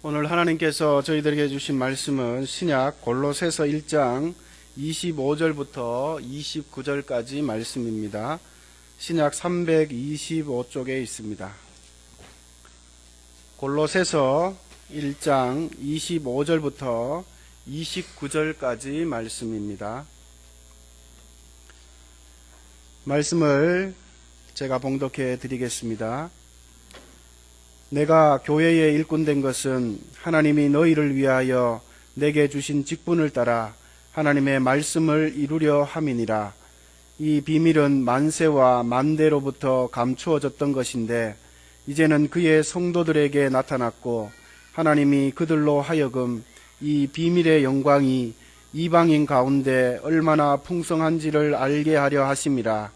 오늘 하나님께서 저희들에게 주신 말씀은 신약 골로새서 1장 25절부터 29절까지 말씀입니다. 신약 325쪽에 있습니다. 골로새서 1장 25절부터 29절까지 말씀입니다. 말씀을 제가 봉독해 드리겠습니다. 내가 교회의 일꾼 된 것은 하나님이 너희를 위하여 내게 주신 직분을 따라 하나님의 말씀을 이루려 함이니라. 이 비밀은 만세와 만대로부터 감추어졌던 것인데 이제는 그의 성도들에게 나타났고 하나님이 그들로 하여금 이 비밀의 영광이 이방인 가운데 얼마나 풍성한지를 알게 하려 하심이라.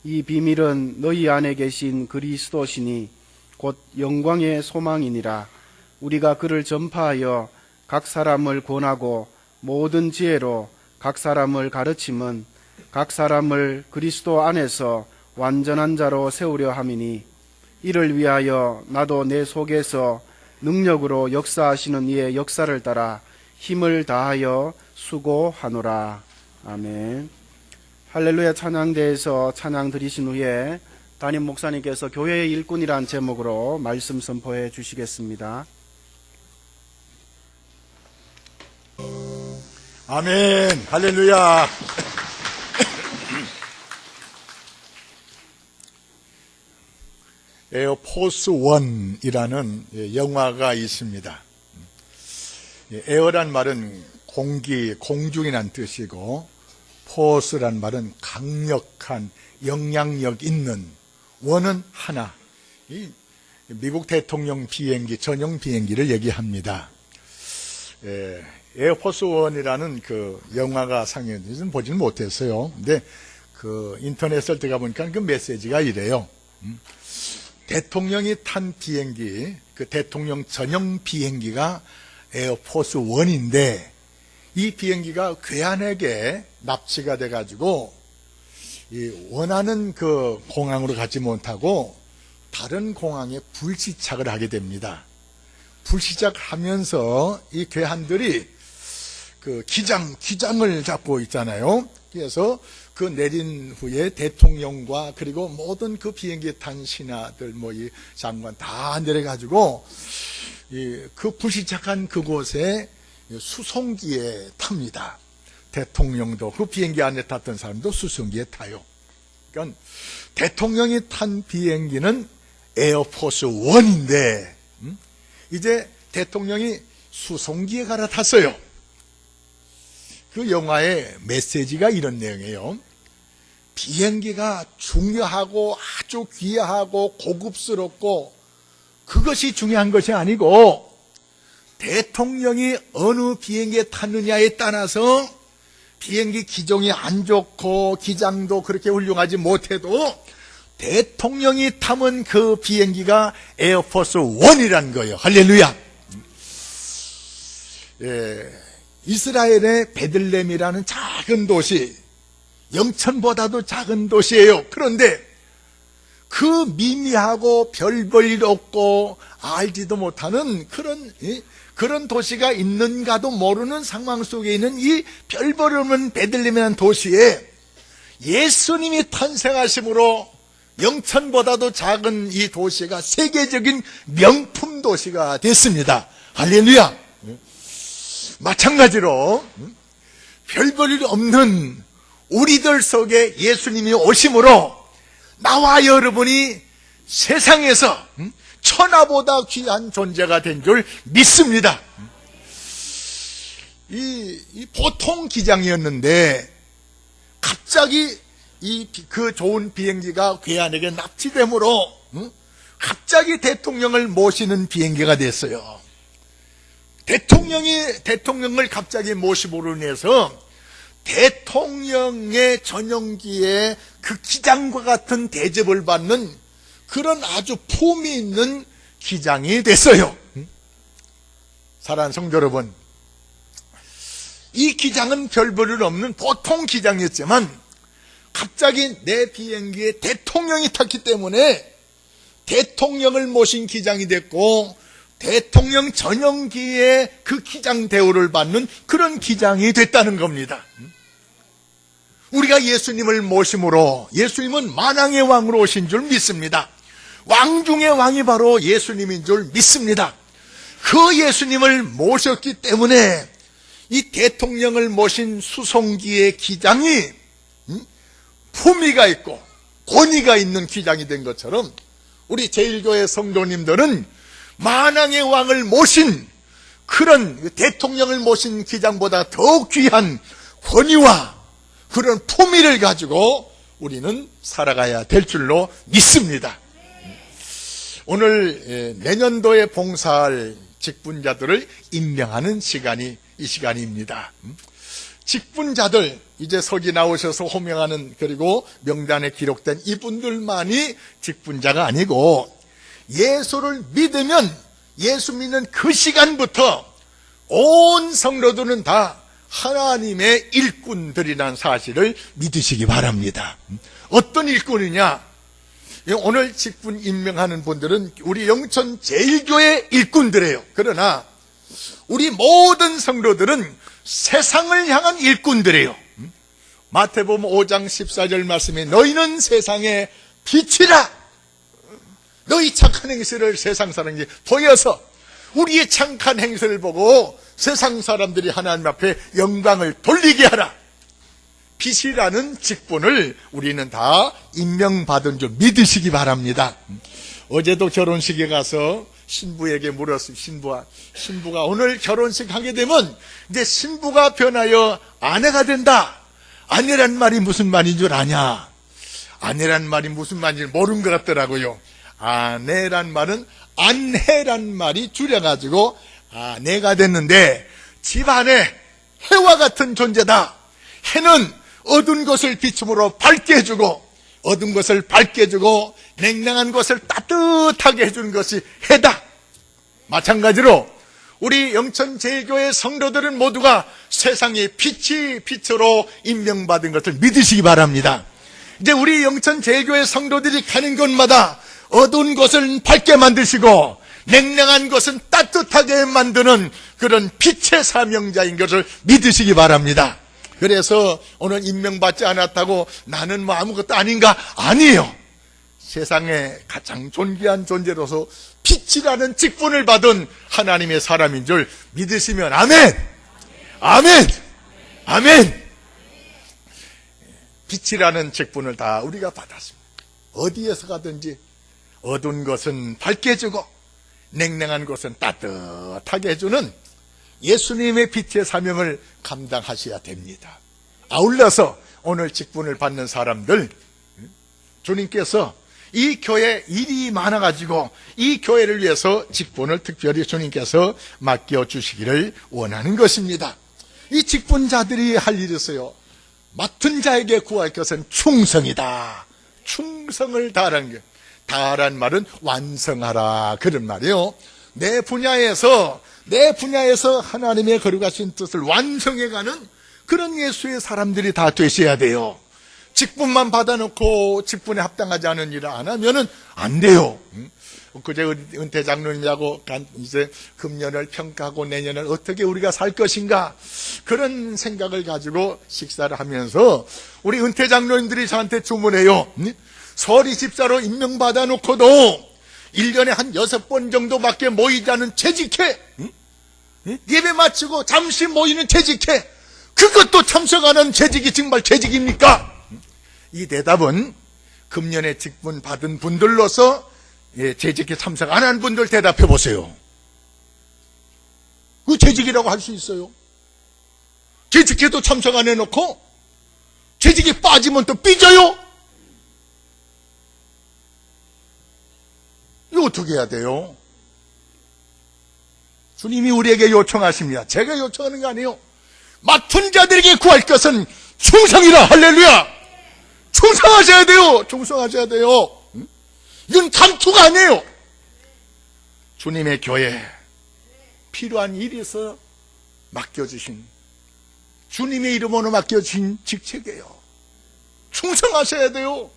이 비밀은 너희 안에 계신 그리스도시니 곧 영광의 소망이니라. 우리가 그를 전파하여 각 사람을 권하고 모든 지혜로 각 사람을 가르침은 각 사람을 그리스도 안에서 완전한 자로 세우려 함이니 이를 위하여 나도 내 속에서 능력으로 역사하시는 이의 역사를 따라 힘을 다하여 수고하노라. 아멘. 할렐루야 찬양대에서 찬양 드리신 후에 담임 목사님께서 교회의 일꾼이란 제목으로 말씀 선포해 주시겠습니다. 아멘. 할렐루야. 에어포스 원이라는 영화가 있습니다. 에어란 말은 공기, 공중이란 뜻이고 포스란 말은 강력한, 영향력 있는, 원은 하나. 미국 대통령 비행기, 전용 비행기를 얘기합니다. 에어포스 원이라는 그 영화가 상영돼서 보지는 못했어요. 근데 그 인터넷을 들어가 보니까 그 메시지가 이래요. 대통령이 탄 비행기, 그 대통령 전용 비행기가 에어포스 원인데 이 비행기가 괴한에게 납치가 돼가지고 원하는 그 공항으로 가지 못하고 다른 공항에 불시착을 하게 됩니다. 불시착하면서 이 괴한들이 그 기장을 잡고 있잖아요. 그래서 그 내린 후에 대통령과 그리고 모든 그 비행기에 탄 신하들, 이 장관 다 내려가지고 그 불시착한 그곳에 수송기에 탑니다. 대통령도 그 비행기 안에 탔던 사람도 수송기에 타요. 그러니까 대통령이 탄 비행기는 에어포스 원인데 이제 대통령이 수송기에 갈아탔어요. 그 영화의 메시지가 이런 내용이에요. 비행기가 중요하고 아주 귀하고 고급스럽고 그것이 중요한 것이 아니고 대통령이 어느 비행기에 탔느냐에 따라서 비행기 기종이 안 좋고 기장도 그렇게 훌륭하지 못해도 대통령이 타면 그 비행기가 에어포스 원이라는 거예요. 할렐루야. 이스라엘의 베들레헴이라는 작은 도시, 영천보다도 작은 도시예요. 그런데 그 미미하고 별 볼 일 없고 알지도 못하는 그런 도시가 있는가도 모르는 상황 속에 있는 이 별 볼 없는 베들레헴이라는 도시에 예수님이 탄생하심으로 영천보다도 작은 이 도시가 세계적인 명품 도시가 됐습니다. 할렐루야. 마찬가지로 별 볼 일 없는 우리들 속에 예수님이 오심으로 나와 여러분이 세상에서 천하보다 귀한 존재가 된 줄 믿습니다. 이 보통 기장이었는데 갑자기 그 좋은 비행기가 괴한에게 납치됨으로 갑자기 대통령을 모시는 비행기가 됐어요. 대통령을 갑자기 모심으로 인해서 대통령의 전용기에 그 기장과 같은 대접을 받는 그런 아주 품위 있는 기장이 됐어요. 사랑하는 성도 여러분, 이 기장은 별 볼 일 없는 보통 기장이었지만 갑자기 내 비행기에 대통령이 탔기 때문에 대통령을 모신 기장이 됐고 대통령 전용기에 그 기장 대우를 받는 그런 기장이 됐다는 겁니다. 우리가 예수님을 모심으로 예수님은 만왕의 왕으로 오신 줄 믿습니다. 왕 중의 왕이 바로 예수님인 줄 믿습니다. 그 예수님을 모셨기 때문에 이 대통령을 모신 수송기의 기장이 품위가 있고 권위가 있는 기장이 된 것처럼 우리 제1교회 성도님들은 만왕의 왕을 모신 그런 대통령을 모신 기장보다 더욱 귀한 권위와 그런 품위를 가지고 우리는 살아가야 될 줄로 믿습니다. 오늘 내년도에 봉사할 직분자들을 임명하는 시간이 이 시간입니다. 직분자들 이제 석이 나오셔서 호명하는 그리고 명단에 기록된 이분들만이 직분자가 아니고 예수를 믿으면 예수 믿는 그 시간부터 온 성도들은 다 하나님의 일꾼들이라는 사실을 믿으시기 바랍니다. 어떤 일꾼이냐? 오늘 직분 임명하는 분들은 우리 영천 제1교회 일꾼들이에요. 그러나 우리 모든 성도들은 세상을 향한 일꾼들이에요. 마태복음 5장 14절 말씀에 너희는 세상의 빛이라. 너희 착한 행실을 세상 사람에게 보여서 우리의 착한 행실을 보고 세상 사람들이 하나님 앞에 영광을 돌리게 하라. 빛이라는 직분을 우리는 다 임명받은 줄 믿으시기 바랍니다. 어제도 결혼식에 가서 신부에게 물었습니다. 신부가 오늘 결혼식 하게 되면 이제 신부가 변하여 아내가 된다. 아내란 말이 무슨 말인 줄 아냐? 아내란 말이 무슨 말인지 모르는 것 같더라고요. 아내란 말은 안해란 말이 줄여가지고 아내가 됐는데 집안에 해와 같은 존재다. 해는 어두운 것을 비춤으로 밝게 해주고 어두운 것을 밝게 해주고 냉랭한 것을 따뜻하게 해주는 것이 해다. 마찬가지로 우리 영천 제1교회 성도들은 모두가 세상의 빛으로 임명받은 것을 믿으시기 바랍니다. 이제 우리 영천 제1교회 성도들이 가는 곳마다 어두운 것을 밝게 만드시고 냉랭한 것은 따뜻하게 만드는 그런 빛의 사명자인 것을 믿으시기 바랍니다. 그래서 오늘 임명받지 않았다고 나는 뭐 아무것도 아닌가? 아니에요. 세상에 가장 존귀한 존재로서 빛이라는 직분을 받은 하나님의 사람인 줄 믿으시면 아멘! 아멘! 아멘! 빛이라는 직분을 다 우리가 받았습니다. 어디에서 가든지 어두운 것은 밝게 해주고 냉랭한 것은 따뜻하게 해주는 예수님의 빛의 사명을 감당하셔야 됩니다. 아울러서 오늘 직분을 받는 사람들, 주님께서 이 교회 일이 많아가지고 이 교회를 위해서 직분을 특별히 주님께서 맡겨주시기를 원하는 것입니다. 이 직분자들이 할 일이 있어요. 맡은 자에게 구할 것은 충성이다. 충성을 다하라는 게, 다하란 말은 완성하라 그런 말이에요. 내 분야에서 하나님의 거룩하신 뜻을 완성해가는 그런 예수의 사람들이 다 되셔야 돼요. 직분만 받아놓고 직분에 합당하지 않은 일을 안 하면은 안 돼요. 그제 은퇴 장로님하고 이제 금년을 평가하고 내년을 어떻게 우리가 살 것인가 그런 생각을 가지고 식사를 하면서 우리 은퇴 장로님들이 저한테 주문해요. 서리 집사로 임명받아 놓고도 1년에 한 6번 정도밖에 모이지 않은 재직회, 예배 마치고 잠시 모이는 재직회, 그것도 참석하는 재직이 정말 재직입니까? 이 대답은 금년에 직분 받은 분들로서 재직에 참석 안 한 분들 대답해 보세요. 그 재직이라고 할 수 있어요? 재직회도 참석 안 해놓고 재직이 빠지면 또 삐져요? 이거 어떻게 해야 돼요? 주님이 우리에게 요청하십니다. 제가 요청하는 거 아니에요. 맡은 자들에게 구할 것은 충성이라. 할렐루야. 충성하셔야 돼요. 충성하셔야 돼요. 이건 감투가 아니에요. 주님의 교회에 필요한 일이 있어 맡겨주신, 주님의 이름으로 맡겨주신 직책이에요. 충성하셔야 돼요.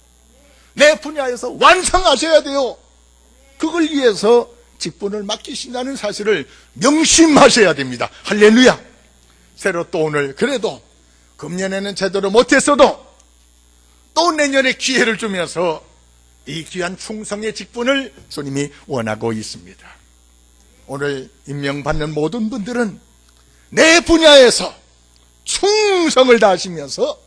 내 분야에서 완성하셔야 돼요. 그걸 위해서 직분을 맡기신다는 사실을 명심하셔야 됩니다. 할렐루야. 새로 또 오늘 그래도 금년에는 제대로 못했어도 또 내년에 기회를 주면서 이 귀한 충성의 직분을 주님이 원하고 있습니다. 오늘 임명받는 모든 분들은 내 분야에서 충성을 다하시면서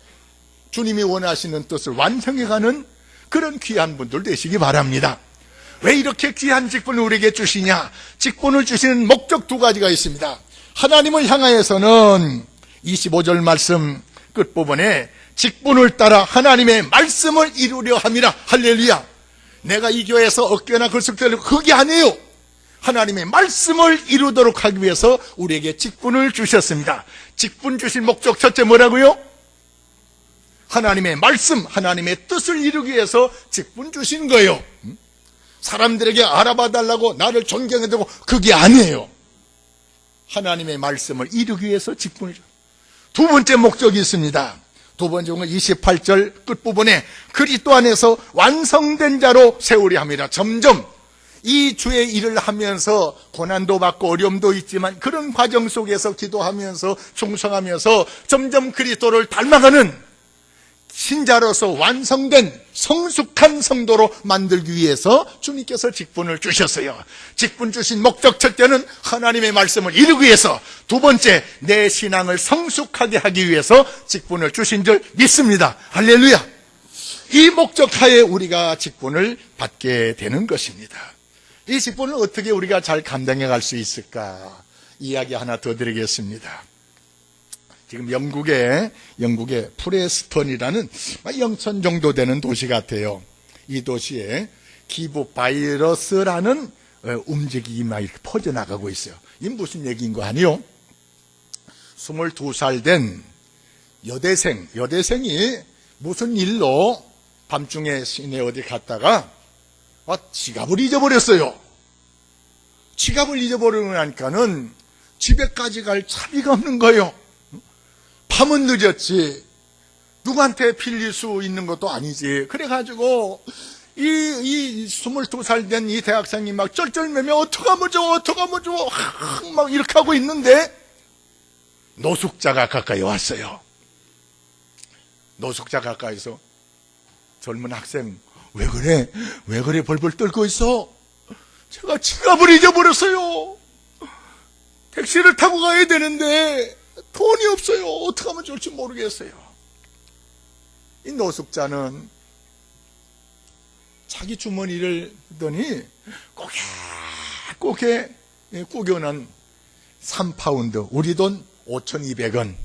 주님이 원하시는 뜻을 완성해가는 그런 귀한 분들 되시기 바랍니다. 왜 이렇게 귀한 직분을 우리에게 주시냐? 직분을 주시는 목적 두 가지가 있습니다. 하나님을 향하여서는 25절 말씀 끝부분에 직분을 따라 하나님의 말씀을 이루려 함이라. 할렐루야. 내가 이 교회에서 어깨나 글썩대려고 그게 아니에요. 하나님의 말씀을 이루도록 하기 위해서 우리에게 직분을 주셨습니다. 직분 주신 목적 첫째 뭐라고요? 하나님의 말씀, 하나님의 뜻을 이루기 위해서 직분 주신 거예요. 사람들에게 알아봐 달라고 나를 존경해달라고 그게 아니에요. 하나님의 말씀을 이루기 위해서 직분을 줬어요. 두 번째 목적이 있습니다. 두 번째는 28절 끝부분에 그리스도 안에서 완성된 자로 세우려 함이라. 점점 이 주의 일을 하면서 고난도 받고 어려움도 있지만 그런 과정 속에서 기도하면서 충성하면서 점점 그리스도를 닮아가는 신자로서 완성된 성숙한 성도로 만들기 위해서 주님께서 직분을 주셨어요. 직분 주신 목적 첫째는 하나님의 말씀을 이루기 위해서, 두 번째 내 신앙을 성숙하게 하기 위해서 직분을 주신 줄 믿습니다. 할렐루야. 이 목적하에 우리가 직분을 받게 되는 것입니다. 이 직분을 어떻게 우리가 잘 감당해 갈 수 있을까? 이야기 하나 더 드리겠습니다. 지금 영국의 프레스턴이라는 0천 정도 되는 도시 같아요. 이 도시에 기부 바이러스라는 움직임이 막 이렇게 퍼져나가고 있어요. 이 무슨 얘기인 거 아니요? 22살 된 여대생이 무슨 일로 밤중에 시내 어디 갔다가 지갑을 잊어버렸어요. 지갑을 잊어버리고 나니까는 집에까지 갈 차비가 없는 거예요. 밤은 늦었지. 누구한테 빌릴 수 있는 것도 아니지. 그래가지고 이 22살 된 이 대학생이 막 쩔쩔매며 어떡하면 좋아 막 이렇게 하고 있는데 노숙자가 가까이 왔어요. 노숙자 가까이서 젊은 학생 왜 그래 벌벌 떨고 있어? 제가 지갑을 잊어버렸어요. 택시를 타고 가야 되는데 돈이 없어요. 어떻게 하면 좋을지 모르겠어요. 이 노숙자는 자기 주머니를 보더니 꼬개 구겨놓은 3파운드, 우리 돈 5,200원,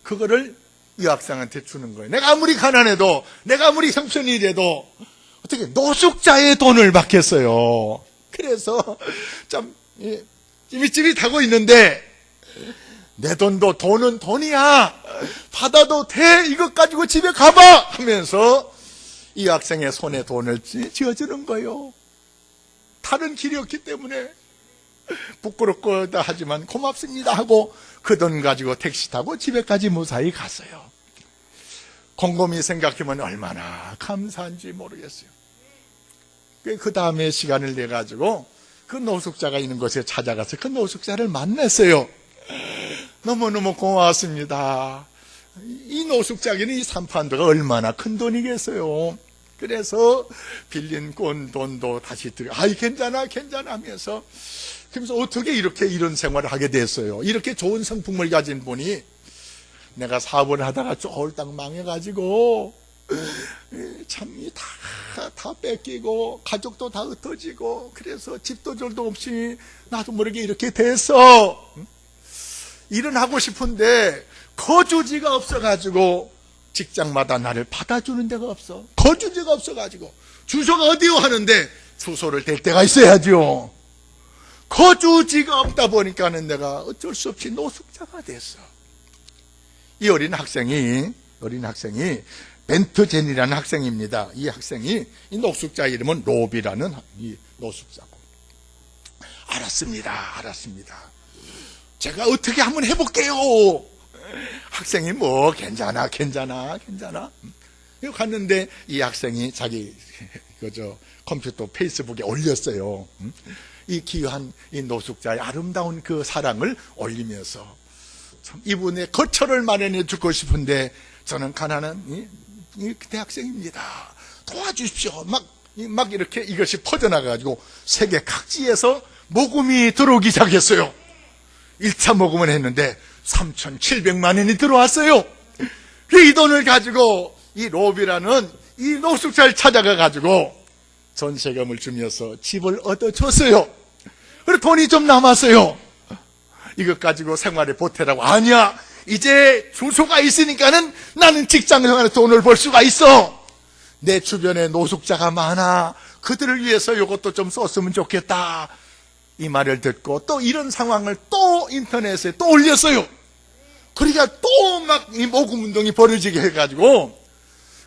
그거를 이 학생한테 주는 거예요. 내가 아무리 가난해도, 내가 아무리 형편이라도 어떻게 노숙자의 돈을 받겠어요. 그래서 참 찌릿찌릿하고 있는데, 내 돈도 돈은 돈이야, 받아도 돼, 이것 가지고 집에 가봐 하면서 이 학생의 손에 돈을 쥐어주는 거예요. 다른 길이 없기 때문에 부끄럽고다 하지만 고맙습니다 하고 그 돈 가지고 택시 타고 집에까지 무사히 갔어요. 곰곰이 생각하면 얼마나 감사한지 모르겠어요. 그 다음에 시간을 내가지고 그 노숙자가 있는 곳에 찾아가서 그 노숙자를 만났어요. 너무너무 고마웠습니다. 이 노숙자에게는 이 3파운드가 얼마나 큰 돈이겠어요. 그래서 빌린 돈도 다시 드려. 아이 괜찮아 하면서, 그러면서 어떻게 이런 생활을 하게 됐어요. 이렇게 좋은 성품을 가진 분이, 내가 사업을 하다가 쫄딱 망해가지고 참 다 뺏기고 가족도 다 흩어지고 그래서 집도 절도 없이 나도 모르게 이렇게 됐어. 일은 하고 싶은데 거주지가 없어가지고 직장마다 나를 받아주는 데가 없어. 거주지가 없어가지고 주소가 어디요 하는데 주소를 댈 데가 있어야죠. 거주지가 없다 보니까는 내가 어쩔 수 없이 노숙자가 됐어. 이 어린 학생이 벤트젠이라는 학생입니다. 이 학생이 이 노숙자 이름은 로비라는 이 노숙자고. 알았습니다. 제가 어떻게 한번 해볼게요. 학생이 괜찮아. 이거 갔는데 이 학생이 자기 그저 컴퓨터 페이스북에 올렸어요. 이 귀한 이 노숙자의 아름다운 그 사랑을 올리면서 참 이분의 거처를 마련해 주고 싶은데 저는 가난한 이 대학생입니다. 도와주십시오. 막 이렇게 이것이 퍼져나가가지고 세계 각지에서 모금이 들어오기 시작했어요. 1차 모금을 했는데 3,700만 원이 들어왔어요. 이 돈을 가지고 이 로비라는 이 노숙자를 찾아가 가지고 전세금을 주면서 집을 얻어줬어요. 그리고 돈이 좀 남았어요. 이것 가지고 생활에 보태라고. 아니야, 이제 주소가 있으니까는 나는 직장생활에 돈을 벌 수가 있어. 내 주변에 노숙자가 많아. 그들을 위해서 이것도 좀 썼으면 좋겠다. 이 말을 듣고 또 이런 상황을 또 인터넷에 또 올렸어요. 그러니까 또 막 이 모금 운동이 벌어지게 해가지고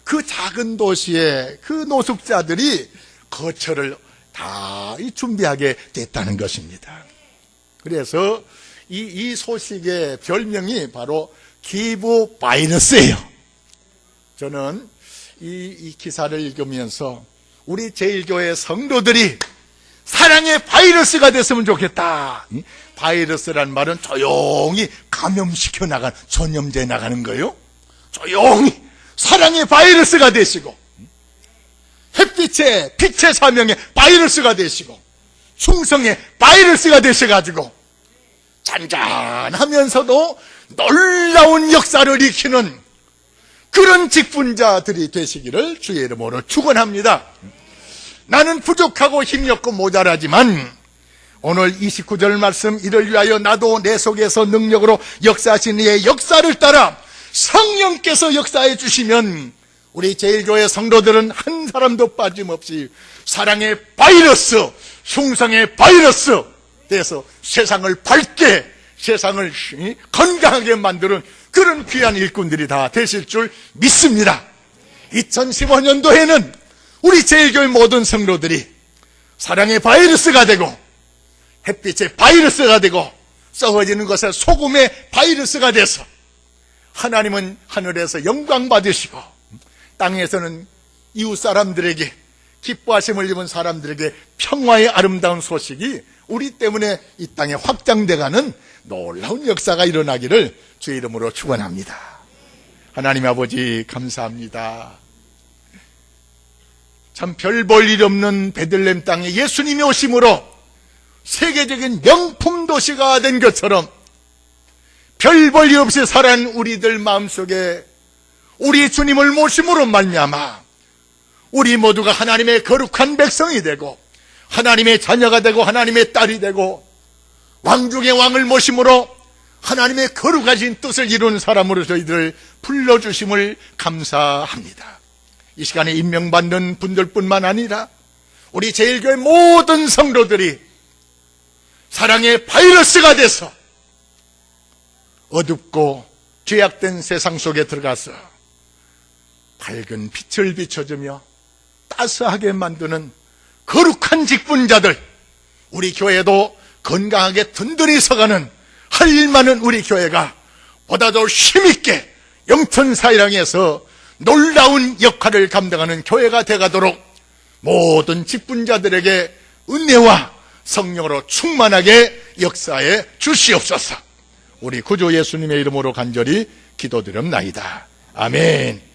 그 작은 도시에 그 노숙자들이 거처를 다 준비하게 됐다는 것입니다. 그래서 이 소식의 별명이 바로 기부 바이러스예요. 저는 이 기사를 읽으면서 우리 제1교회 성도들이 사랑의 바이러스가 됐으면 좋겠다. 바이러스란 말은 조용히 감염시켜 나가는, 전염돼 나가는 거예요. 조용히 사랑의 바이러스가 되시고, 햇빛의 빛의 사명의 바이러스가 되시고, 충성의 바이러스가 되셔가지고 잔잔하면서도 놀라운 역사를 익히는 그런 직분자들이 되시기를 주의 이름으로 축원합니다. 나는 부족하고 힘이 없고 모자라지만 오늘 29절 말씀, 이를 위하여 나도 내 속에서 능력으로 역사하신 이의 역사를 따라 성령께서 역사해 주시면 우리 제1교회 성도들은 한 사람도 빠짐없이 사랑의 바이러스, 숭상의 바이러스 돼서 세상을 밝게, 세상을 건강하게 만드는 그런 귀한 일꾼들이 다 되실 줄 믿습니다. 2015년도에는 우리 제1교회 모든 성도들이 사랑의 바이러스가 되고 햇빛의 바이러스가 되고 썩어지는 것에 소금의 바이러스가 돼서 하나님은 하늘에서 영광 받으시고 땅에서는 이웃 사람들에게, 기뻐하심을 입은 사람들에게 평화의 아름다운 소식이 우리 때문에 이 땅에 확장돼가는 놀라운 역사가 일어나기를 주의 이름으로 축원합니다. 하나님 아버지 감사합니다. 참 별 볼 일 없는 베들레헴 땅에 예수님이 오심으로 세계적인 명품 도시가 된 것처럼 별 볼 일 없이 살아난 우리들 마음속에 우리 주님을 모심으로 말미암아 우리 모두가 하나님의 거룩한 백성이 되고 하나님의 자녀가 되고 하나님의 딸이 되고 왕중의 왕을 모심으로 하나님의 거룩하신 뜻을 이루는 사람으로 저희들을 불러주심을 감사합니다. 이 시간에 임명받는 분들뿐만 아니라 우리 제1교회 모든 성도들이 사랑의 바이러스가 돼서 어둡고 죄악된 세상 속에 들어가서 밝은 빛을 비춰주며 따스하게 만드는 거룩한 직분자들, 우리 교회도 건강하게 든든히 서가는 할 일 많은 우리 교회가 보다 더 힘있게 영천사이랑에서 놀라운 역할을 감당하는 교회가 되가도록 모든 직분자들에게 은혜와 성령으로 충만하게 역사해 주시옵소서. 우리 구주 예수님의 이름으로 간절히 기도드립나이다. 아멘.